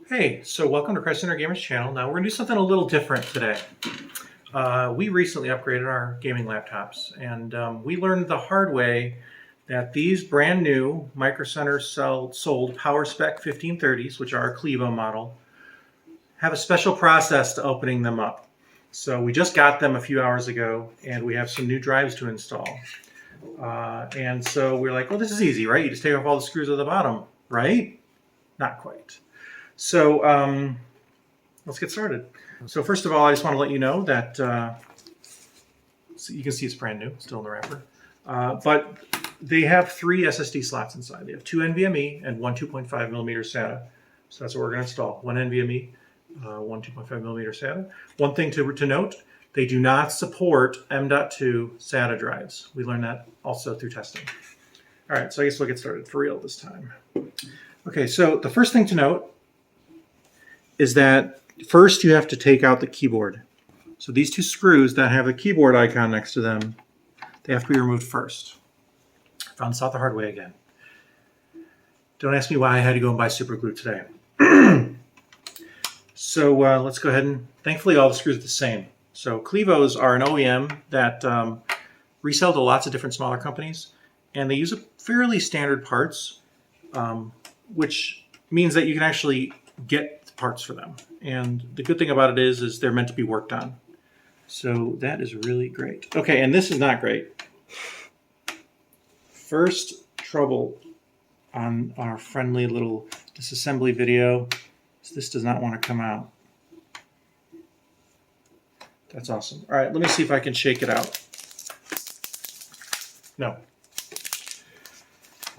Hey, so welcome to Christ Center Gamers channel. Now we're going to do something a little different today. We recently upgraded our gaming laptops, and we learned the hard way that these brand new Micro Center sold PowerSpec 1530s, which are our Clevo model, have a special process to opening them up. So we just got them a few hours ago, and we have some new drives to install. And so we're like, well, this is easy, right? You just take off all the screws at the bottom, right? Not quite. So let's get started. So first of all, I just want to let you know that so you can see it's brand new, still in the wrapper. But they have 3 SSD slots inside. They have 2 NVMe and 1 2.5 millimeter SATA. So that's what we're going to install. 1 NVMe, 1 2.5 millimeter SATA. One thing to note, they do not support M.2 SATA drives. We learned that also through testing. All right, so I guess we'll get started for real this time. Okay, so the first thing to note is that first you have to take out the keyboard. So these 2 screws that have the keyboard icon next to them, they have to be removed first. I found this out the hard way again. Don't ask me why I had to go and buy super glue today. So let's go ahead and, thankfully all the screws are the same. So Clevos are an OEM that resell to lots of different smaller companies, and they use fairly standard parts, which means that you can actually get parts for them. And the good thing about it is they're meant to be worked on. So that is really great. Okay, and this is not great. First trouble on our friendly little disassembly video is this does not want to come out. That's awesome. All right, let me see if I can shake it out. No.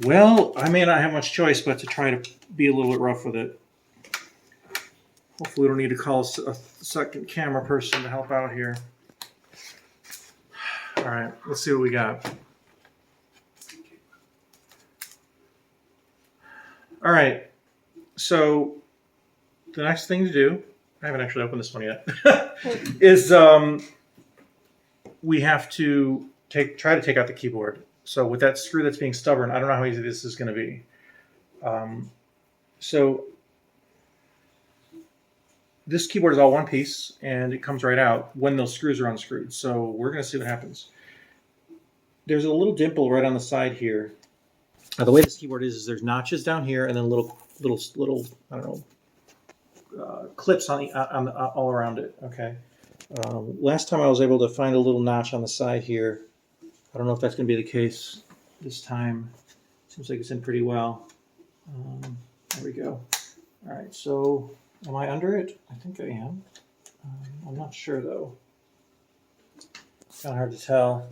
Well, I may not have much choice but to try to be a little bit rough with it. Hopefully we don't need to call a second camera person to help out here. All right, let's see what we got. All right, so the next thing to do, I haven't actually opened this one yet, is we have to try to take out the keyboard. So with that screw that's being stubborn, I don't know how easy this is going to be. So this keyboard is all one piece, and it comes right out when those screws are unscrewed. So we're going to see what happens. There's a little dimple right on the side here. Now, the way this keyboard is there's notches down here, and then little I don't know, clips on all around it. Okay. Last time I was able to find a little notch on the side here. I don't know if that's going to be the case this time. Seems like it's in pretty well. There we go. All right, so am I under it? I think I am. I'm not sure, though. It's kind of hard to tell.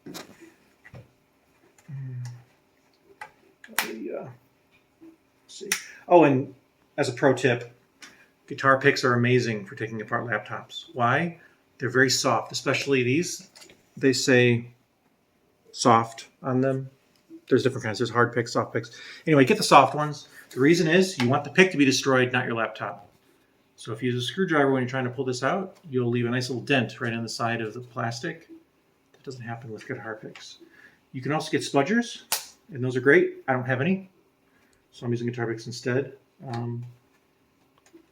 Let's see. Oh, and as a pro tip, guitar picks are amazing for taking apart laptops. Why? They're very soft, especially these. They say soft on them. There's different kinds. There's hard picks, soft picks. Anyway, get the soft ones. The reason is you want the pick to be destroyed, not your laptop. So if you use a screwdriver when you're trying to pull this out, you'll leave a nice little dent right on the side of the plastic. That doesn't happen with guitar picks. You can also get spudgers, and those are great. I don't have any, so I'm using guitar picks instead. All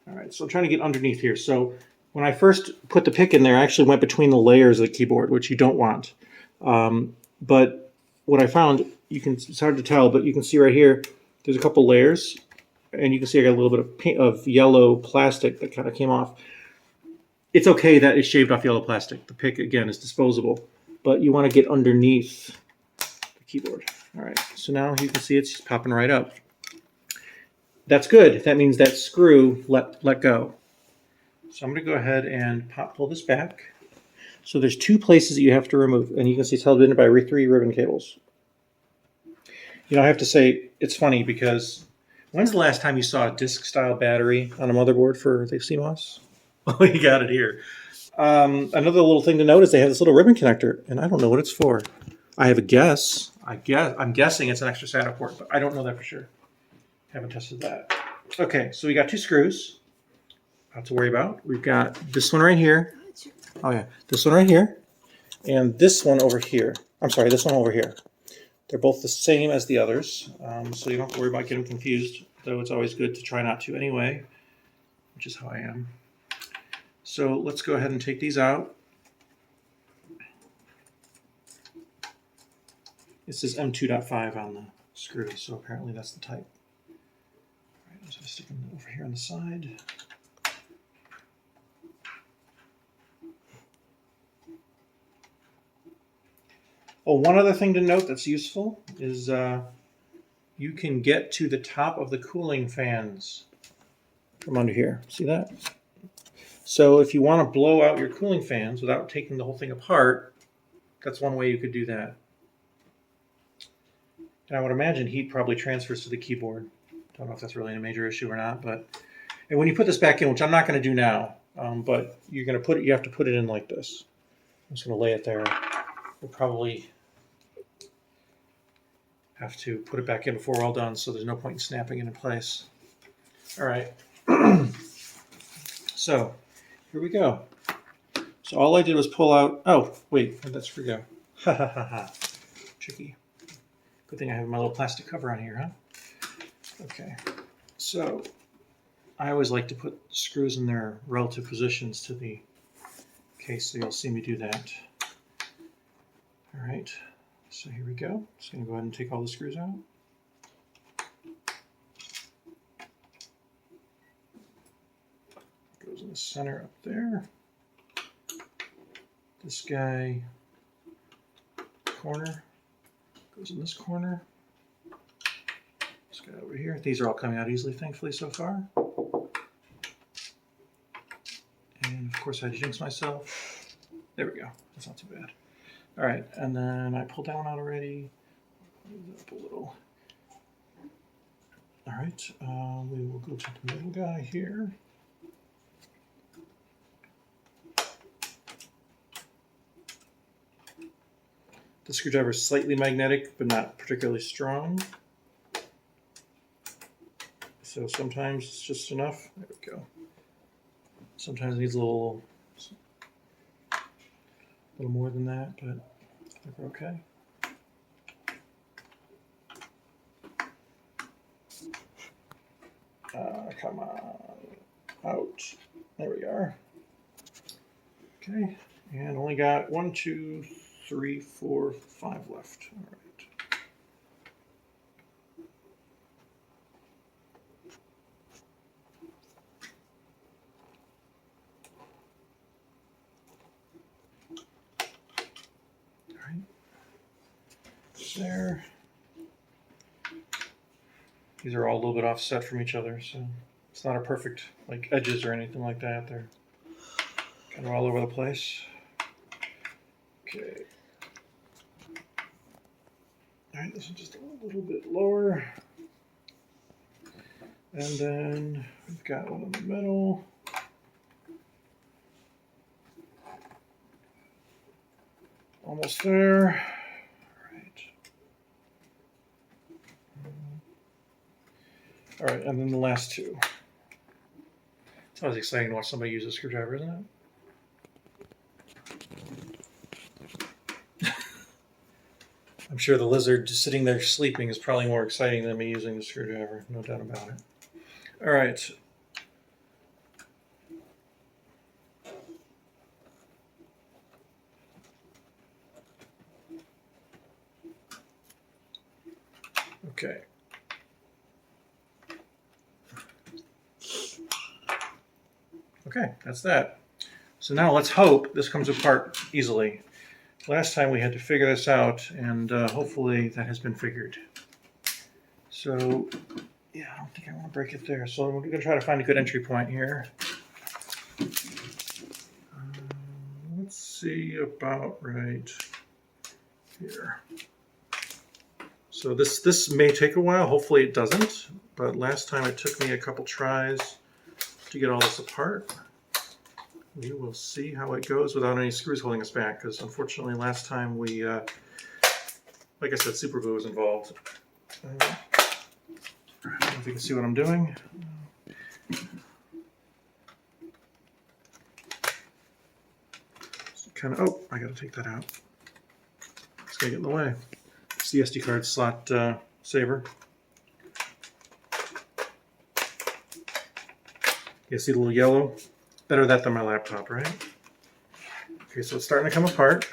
right, so I'm trying to get underneath here. So when I first put the pick in there, I actually went between the layers of the keyboard, which you don't want. But what I found, it's hard to tell, but you can see right here, there's a couple layers, and you can see I got a little bit of yellow plastic that kind of came off. It's okay that it shaved off yellow plastic. The pick, again, is disposable, but you want to get underneath the keyboard. All right, so now you can see it's just popping right up. That's good. That means that screw let go. So I'm going to go ahead and pull this back. So there's 2 places that you have to remove, and you can see it's held in by 3 ribbon cables. You know, I have to say, it's funny because when's the last time you saw a disc-style battery on a motherboard for the CMOS? Oh, you got it here. Another little thing to note is they have this little ribbon connector, and I don't know what it's for. I have a guess. I'm guessing it's an extra SATA port, but I don't know that for sure. Haven't tested that. Okay, so we got 2 screws. Not to worry about. We've got this one right here. Oh yeah, this one right here, and this one over here. I'm sorry, this one over here. They're both the same as the others, so you don't have to worry about getting confused. though it's always good to try not to anyway, which is how I am. So let's go ahead and take these out. It says M2.5 on the screw, so apparently that's the type. All right, I'm just going to stick them over here on the side. Oh, one other thing to note that's useful is you can get to the top of the cooling fans from under here. See that? So if you want to blow out your cooling fans without taking the whole thing apart, that's one way you could do that. And I would imagine heat probably transfers to the keyboard. Don't know if that's really a major issue or not, but and when you put this back in, which I'm not going to do now, but you're going to put it. You have to put it in like this. I'm just going to lay it there. We'll probably have to put it back in before we're all done, so there's no point in snapping it in place. All right. So here we go. So all I did was pull out. Oh wait, where'd that screw go? Ha ha ha ha. Tricky. Good thing I have my little plastic cover on here, huh? Okay. So I always like to put screws in their relative positions to the case, so you'll see me do that. All right. So here we go. Just going to go ahead and take all the screws out. Goes in the center up there. This guy, corner, goes in this corner. This guy over here. These are all coming out easily, thankfully, so far. And of course I jinxed myself. There we go. That's not too bad. All right, and then I pull down already. Up a little. All right, we will go to the middle guy here. The screwdriver is slightly magnetic, but not particularly strong. So sometimes it's just enough. There we go. Sometimes it needs a little more than that, but I think we're okay. Come on, out. There we are. Okay, and only got 1, 2, 3, 4, 5 left. All right. There. These are all a little bit offset from each other, so it's not a perfect like edges or anything like that. They're kind of all over the place. Okay. All right, this is just a little bit lower. And then we've got one in the middle. Almost there. All right, and then the last two. It's always exciting to watch somebody use a screwdriver, isn't it? I'm sure the lizard just sitting there sleeping is probably more exciting than me using the screwdriver, no doubt about it. All right. Okay. Okay, that's that. So now let's hope this comes apart easily. Last time we had to figure this out, and hopefully that has been figured. So, yeah, I don't think I want to break it there. So we're going to try to find a good entry point here. Let's see, about right here. So this may take a while. Hopefully it doesn't. But last time it took me a couple tries to get all this apart. We will see how it goes without any screws holding us back, because unfortunately last time we, like I said, super glue was involved. I don't know if you can see what I'm doing. Kind of, oh, I gotta take that out. It's gonna get in the way. It's the SD card slot saver. You see the little yellow? Better that than my laptop, right? Okay, so it's starting to come apart.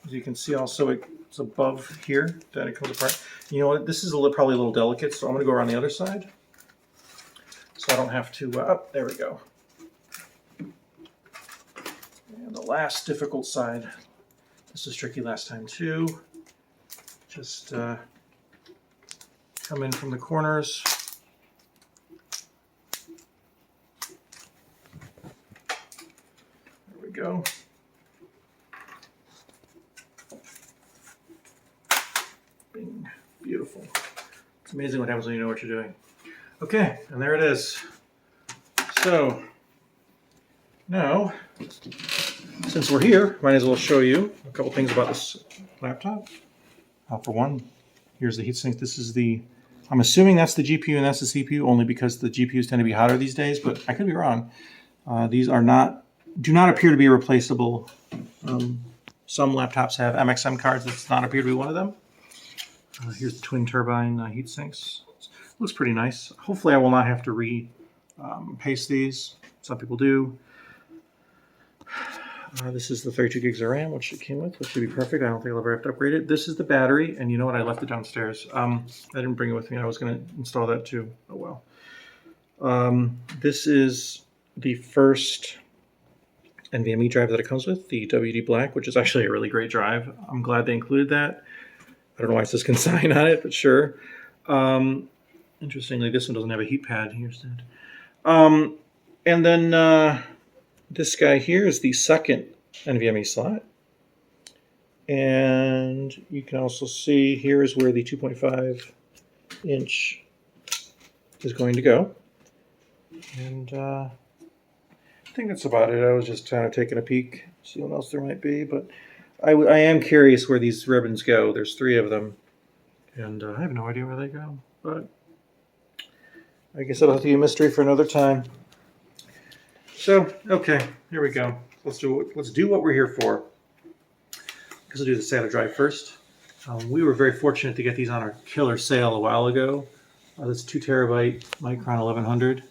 As you can see also, it's above here that it comes apart. You know what, this is probably a little delicate, so I'm going to go around the other side. So I don't have to, there we go. And the last difficult side. This was tricky last time too. Just come in from the corners. There we go. Bing. Beautiful. It's amazing what happens when you know what you're doing. Okay, and there it is. So now, since we're here, might as well show you a couple things about this laptop. For one, here's the heatsink. This is I'm assuming that's the GPU and that's the CPU, only because the GPUs tend to be hotter these days, but I could be wrong. These do not appear to be replaceable. Some laptops have MXM cards. That does not appear to be one of them. Here's the twin turbine heatsinks. Looks pretty nice. Hopefully I will not have to paste these. Some people do. This is the 32 gigs of RAM, which it came with, which should be perfect. I don't think I'll ever have to upgrade it. This is the battery, and you know what? I left it downstairs. I didn't bring it with me. I was going to install that too. Oh well. This is the first NVMe drive that it comes with, the WD Black, which is actually a really great drive. I'm glad they included that. I don't know why it says consign on it, but sure. Interestingly, this one doesn't have a heat pad here instead. And then this guy here is the second NVMe slot. And you can also see here is where the 2.5 inch is going to go. And I think that's about it. I was just kind of taking a peek, see what else there might be. But I am curious where these ribbons go. There's 3 of them. And I have no idea where they go. But I guess it'll have to be a mystery for another time. So, okay, here we go. Let's do what we're here for. Because I'll do the SATA drive first. We were very fortunate to get these on our killer sale a while ago. This 2 terabyte Micron 1100.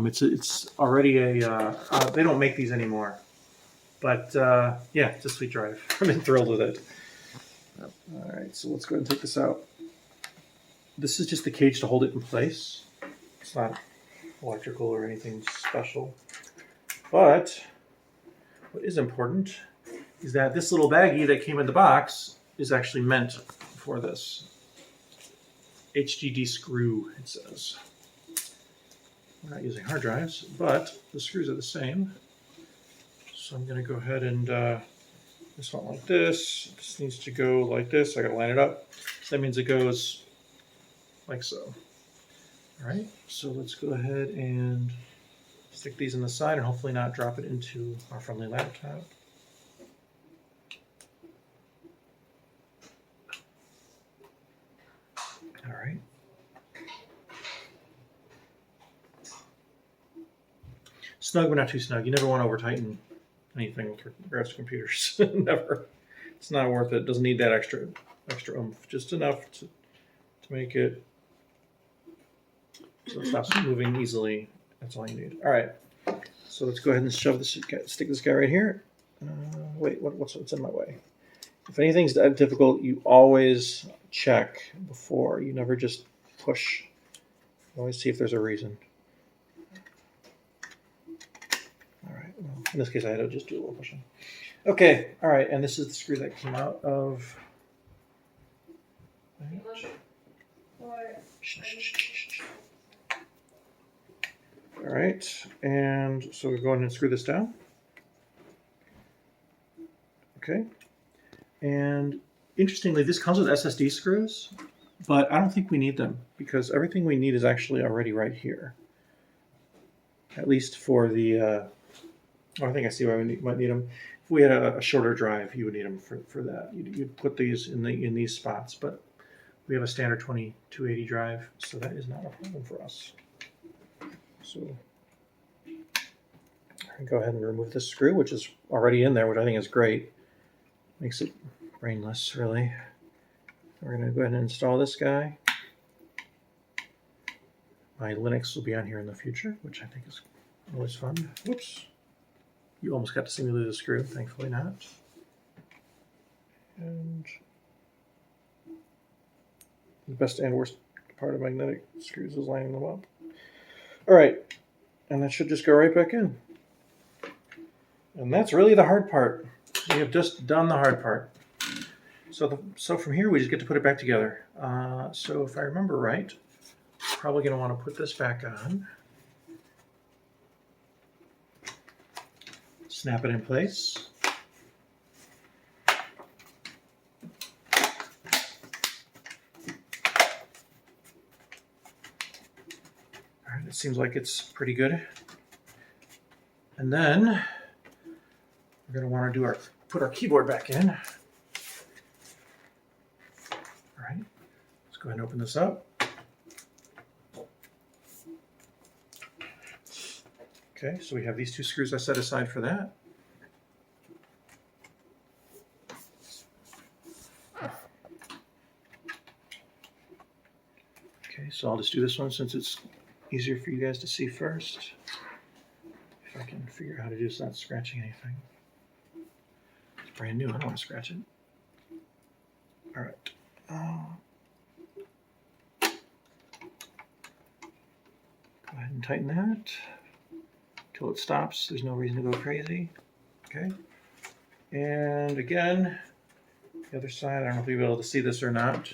It's already they don't make these anymore. But yeah, it's a sweet drive. I've been thrilled with it. All right, so let's go ahead and take this out. This is just the cage to hold it in place. It's not electrical or anything special. But what is important is that this little baggie that came in the box is actually meant for this. HDD screw, it says. We're not using hard drives, but the screws are the same. So I'm going to go ahead and this one like this. This needs to go like this. I got to line it up. So that means it goes like so. All right, so let's go ahead and stick these in the side and hopefully not drop it into our friendly laptop. All right. Snug, but not too snug. You never want to over-tighten anything with regards to computers. Never. It's not worth it. It doesn't need that extra oomph. Just enough to make it so it stops moving easily. That's all you need. All right. So let's go ahead and stick this guy right here. Wait, what's in my way? If anything's difficult, you always check before. You never just push. You always see if there's a reason. All right. Well, in this case, I had to just do a little pushing. Okay. All right. And this is the screw that came out of. All right, and so we're going to screw this down. Okay, and interestingly, this comes with SSD screws, but I don't think we need them because everything we need is actually already right here. At least for the, I think I see why we might need them. If we had a shorter drive, you would need them for that. You'd put these in these spots, but we have a standard 2280 drive, so that is not a problem for us. So I can go ahead and remove this screw, which is already in there, which I think is great. Makes it brainless, really. We're going to go ahead and install this guy. My Linux will be on here in the future, which I think is always fun. Whoops. You almost got to see me lose a screw. Thankfully not. And the best and worst part of magnetic screws is lining them up. All right. And that should just go right back in. And that's really the hard part. We have just done the hard part. So from here, we just get to put it back together. So if I remember right, probably going to want to put this back on. Snap it in place. All right, it seems like it's pretty good. And then we're going to want to do put our keyboard back in. All right, let's go ahead and open this up. Okay, so we have these two screws I set aside for that. Okay, so I'll just do this one since it's easier for you guys to see first. If I can figure out how to do this without scratching anything. It's brand new, I don't want to scratch it. All right. Go ahead and tighten that until it stops. There's no reason to go crazy. Okay. And again, the other side, I don't know if you'll be able to see this or not.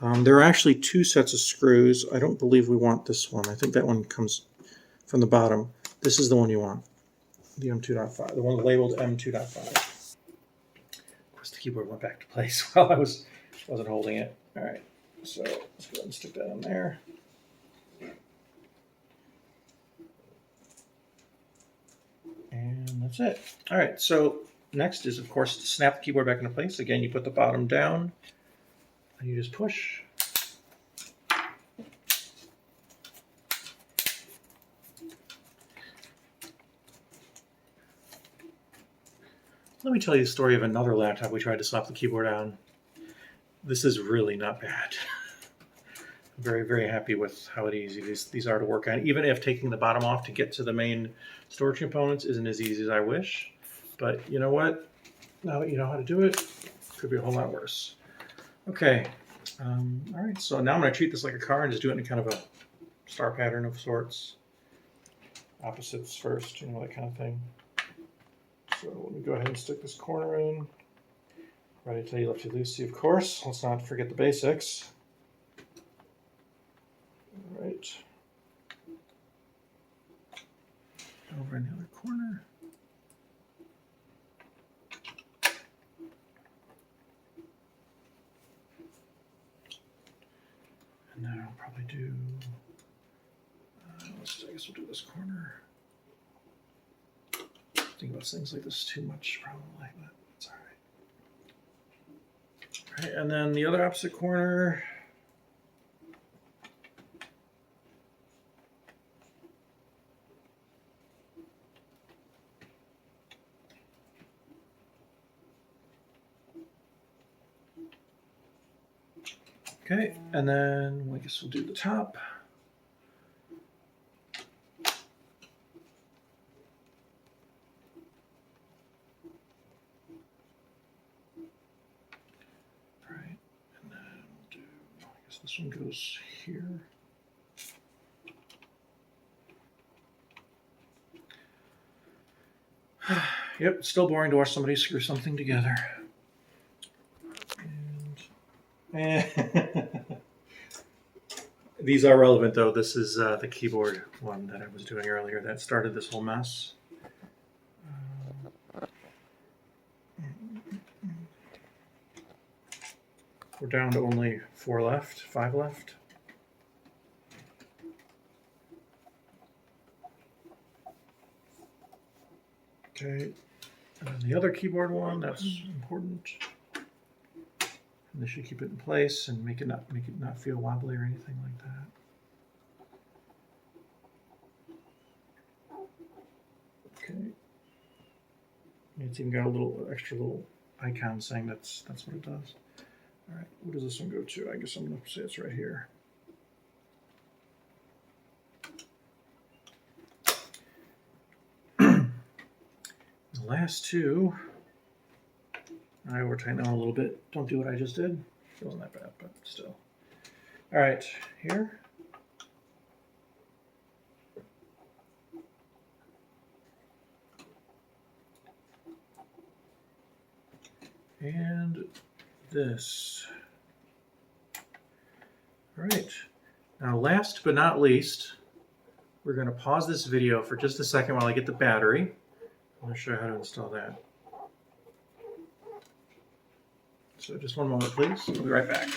There are actually two sets of screws. I don't believe we want this one. I think that one comes from the bottom. This is the one you want, the M2.5, the one labeled M2.5. Of course, the keyboard went back to place while I wasn't holding it. All right, so let's go ahead and stick that in there. And that's it. All right, so next is, of course, to snap the keyboard back into place. Again, you put the bottom down, and you just push. Let me tell you the story of another laptop we tried to slap the keyboard on. This is really not bad. I'm very, very happy with how easy these are to work on, even if taking the bottom off to get to the main storage components isn't as easy as I wish. But you know what? Now that you know how to do it, it could be a whole lot worse. Okay. All right, so now I'm going to treat this like a car and just do it in kind of a star pattern of sorts. Opposites first, you know, that kind of thing. So let me go ahead and stick this corner in. Ready to tell you lefty loosey, of course. Let's not forget the basics. All right. Over in the other corner. And then I'll probably do, I guess we'll do this corner. Think about things like this too much, probably, but it's all right. All right, and then the other opposite corner. Okay, and then I guess we'll do the top. All right, and then we'll do, I guess this one goes here. Yep, still boring to watch somebody screw something together. These are relevant though. This is the keyboard one that I was doing earlier that started this whole mess. We're down to only 5 left. Okay, and then the other keyboard one, that's important. And they should keep it in place and make it not feel wobbly or anything like that. Okay. It's even got a little extra little icon saying that's what it does. All right, what does this one go to? I guess I'm going to say it's right here. The last two, all right, we're tightening them a little bit. Don't do what I just did. It wasn't that bad, but still. All right, here. And this. All right, now last but not least, we're going to pause this video for just a second while I get the battery. I'm going to show you how to install that. So just one moment, please. We'll be right back.